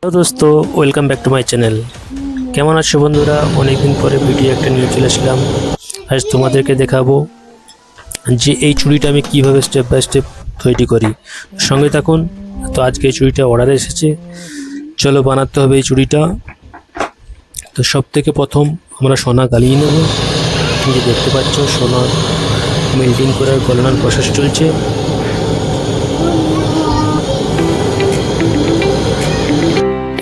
Hello দোস্ত, welcome back to my channel. কেমন আছো বন্ধুরা? অনেকদিন পরে ভিডিও একটা নিয়ে চলে আসলাম। আজ তোমাদেরকে দেখাবো যে এই চুড়িটা আমি কিভাবে স্টেপ বাই স্টেপ তৈরি করি। সঙ্গে থাকুন। তো আজকে এই চুড়িটা অর্ডারে এসেছে, চলো বানাতে হবে এই চুড়িটা। তো সব থেকে প্রথম আমরা সোনা গালিয়ে নেব। যে দেখতে পাচ্ছ সোনা মেল্টিং করার গলানোর প্রসেস চলছে।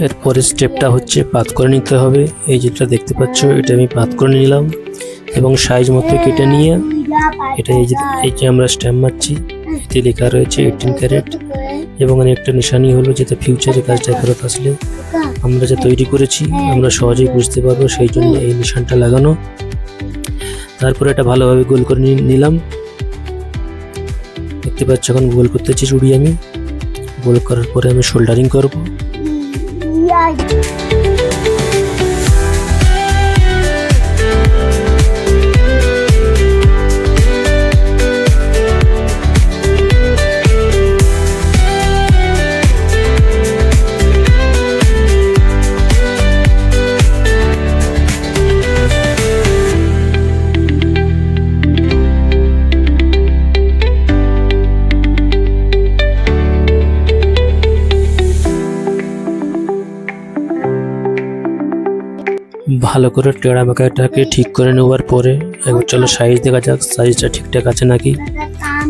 এরপরের স্টেপটা হচ্ছে পাত করে নিতে হবে। এই যেটা দেখতে পাচ্ছ এটা আমি পাত করে নিলাম এবং সাইজ মতো কেটে নিয়ে এটা এই যে আমরা স্ট্যাম্প মারছি, এতে লেখা রয়েছে 18 ক্যারেট এবং একটা নিশানি হলো যেটা ফিউচারে কাজটা ফেরত আসলে আমরা যা তৈরি করেছি আমরা সহজেই বুঝতে পারবো, সেই জন্য এই নিশানটা লাগানো। তারপরে এটা ভালোভাবে গোল করে নিলাম। দেখতে পাচ্ছ এখন গোল করতেছি চুড়ি আমি। গোল করার পরে আমি শোল্ডারিং করব। ভালো করে টেড়া বাঁকাটাকে ঠিক করে নেওয়ার পরে একবার চলো সাইজ দেখা যাক সাইজটা ঠিকঠাক আছে নাকি।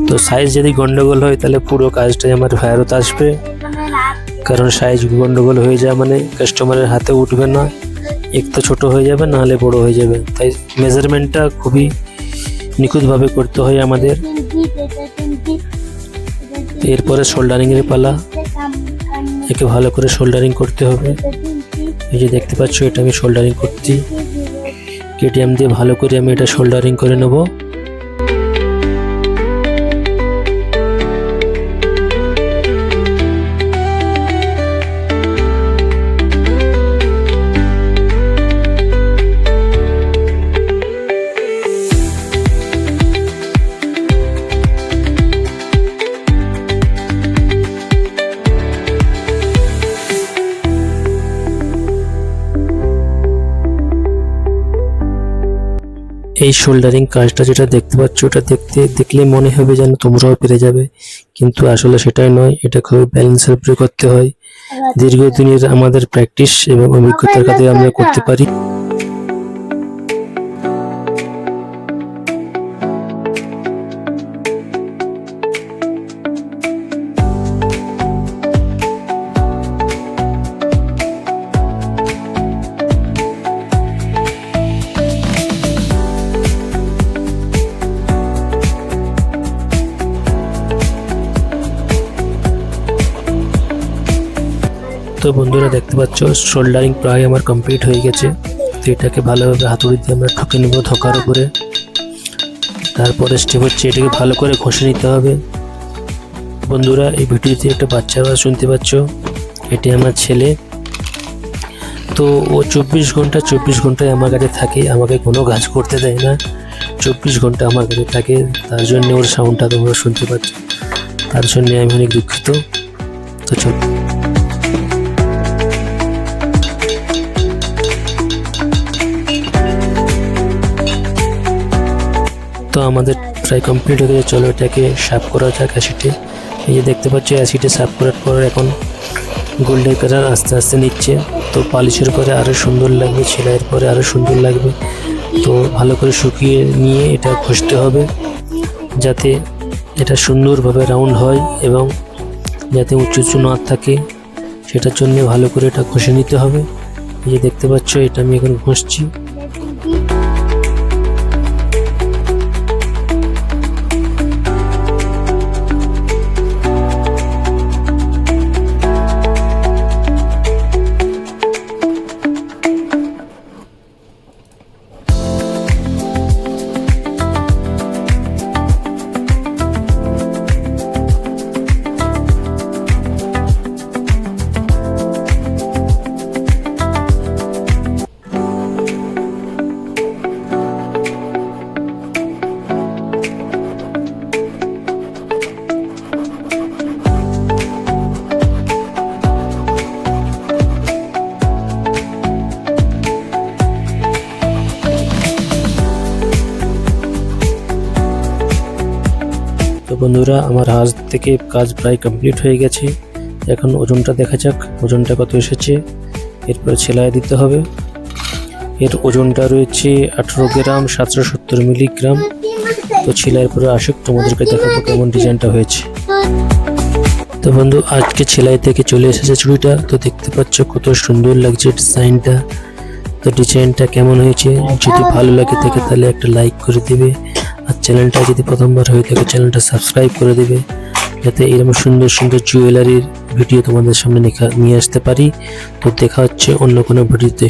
তো সাইজ যদি গন্ডগোল হয় তাহলে পুরো কাজটাই আমার ফেরত আসবে, কারণ সাইজ গন্ডগোল হয়ে যায় মানে কাস্টমারের হাতে উঠবে না, এক তো ছোটো হয়ে যাবে না হলে বড়ো হয়ে যাবে। তাই মেজারমেন্টটা খুবই নিখুঁতভাবে করতে হয় আমাদের। এরপরে শোল্ডারিংয়ের পালা, একে ভালো করে শোল্ডারিং করতে হবে। এই যে দেখতে পাচ্ছ এটা আমি শোল্ডারিং করছি, কেটিএম দিয়ে ভালো করে আমি এটা শোল্ডারিং করে নেব। এই শোল্ডারিং কাজটা যেটা দেখতে পাচ্ছ ওটা দেখলে মনে হবে যেন তোমরাও পেরে যাবে, কিন্তু আসলে সেটাই নয়। এটা খুবই ব্যালেন্সের উপরে করতে হয়। দীর্ঘদিনের আমাদের প্র্যাকটিস এবং অভিজ্ঞতার কাছে আমরা করতে পারি। তো বন্ধুরা দেখতে পাচ্ছ শোল্ডারিং প্রায় আমার কমপ্লিট হয়ে গেছে। তো এটাকে ভালোভাবে হাতুড়ি দিয়ে আমরা ঠকে নেব ধোকার উপরে। তারপরে স্টেপ হচ্ছে এটাকে ভালো করে ঘষে নিতে হবে। বন্ধুরা এই ভিডিওতে একটা বাচ্চা আওয়াজ শুনতে পাচ্ছ, এটি আমার ছেলে। তো ও 24 ঘন্টায় আমার কাছে থাকে, আমাকে কোনো কাজ করতে দেয় না। 24 ঘন্টা আমার কাছে থাকে, তার জন্য ওর সাউন্ডটা তোমরা শুনতে পাচ্ছ, তার জন্য আমি অনেক দুঃখিত। তো চল তো আমাদের প্রায় কমপ্লিট হয়ে গেছে। চলো এটাকে সাফ করা যাক অ্যাসিডে। এই যে দেখতে পাচ্ছ অ্যাসিডে সাফ করার পর এখন গোল্ডেন কালার আস্তে আস্তে নিচ্ছে। তো পালিশের পরে আরও সুন্দর লাগবে, সেলাইয়ের পরে আরও সুন্দর লাগবে। তো ভালো করে শুকিয়ে নিয়ে এটা ঘষতে হবে যাতে এটা সুন্দরভাবে রাউন্ড হয় এবং যাতে উঁচু উঁচু না থাকে, সেটার জন্য ভালো করে এটা ঘষে নিতে হবে। এই যে দেখতে পাচ্ছ এটা আমি এখন ঘষছি। বন্ধুরা, আমার হাত থেকে কাজ প্রায় কমপ্লিট হয়ে গেছে। এখন ওজনটা দেখা যাক, ওজনটা কত এসেছে। এরপরে সেলাই দিতে হবে। এর ওজনটা রয়েছে 18 গ্রাম 770 মিলিগ্রাম। তো সেলাইয়ের পরে আসুক, তোমাদেরকে দেখাবো কেমন ডিজাইনটা হয়েছে। তো বন্ধু, আজকে সেলাই থেকে চলে এসেছে চুড়িটা। তো দেখতে পাচ্ছ কত সুন্দর লাগছে ডিজাইনটা। তো ডিজাইনটা কেমন হয়েছে, যদি ভালো লাগে থাকে তাহলে একটা লাইক করে দিবে, আর চ্যানেলটা যদি প্রথমবার হয়ে থাকে চ্যানেলটা সাবস্ক্রাইব করে দিবে, যাতে এরকম সুন্দর সুন্দর জুয়েলারির ভিডিও তোমাদের সামনে নিয়ে আসতে পারি। তো দেখা হচ্ছে অন্য কোনো ভিডিওতে।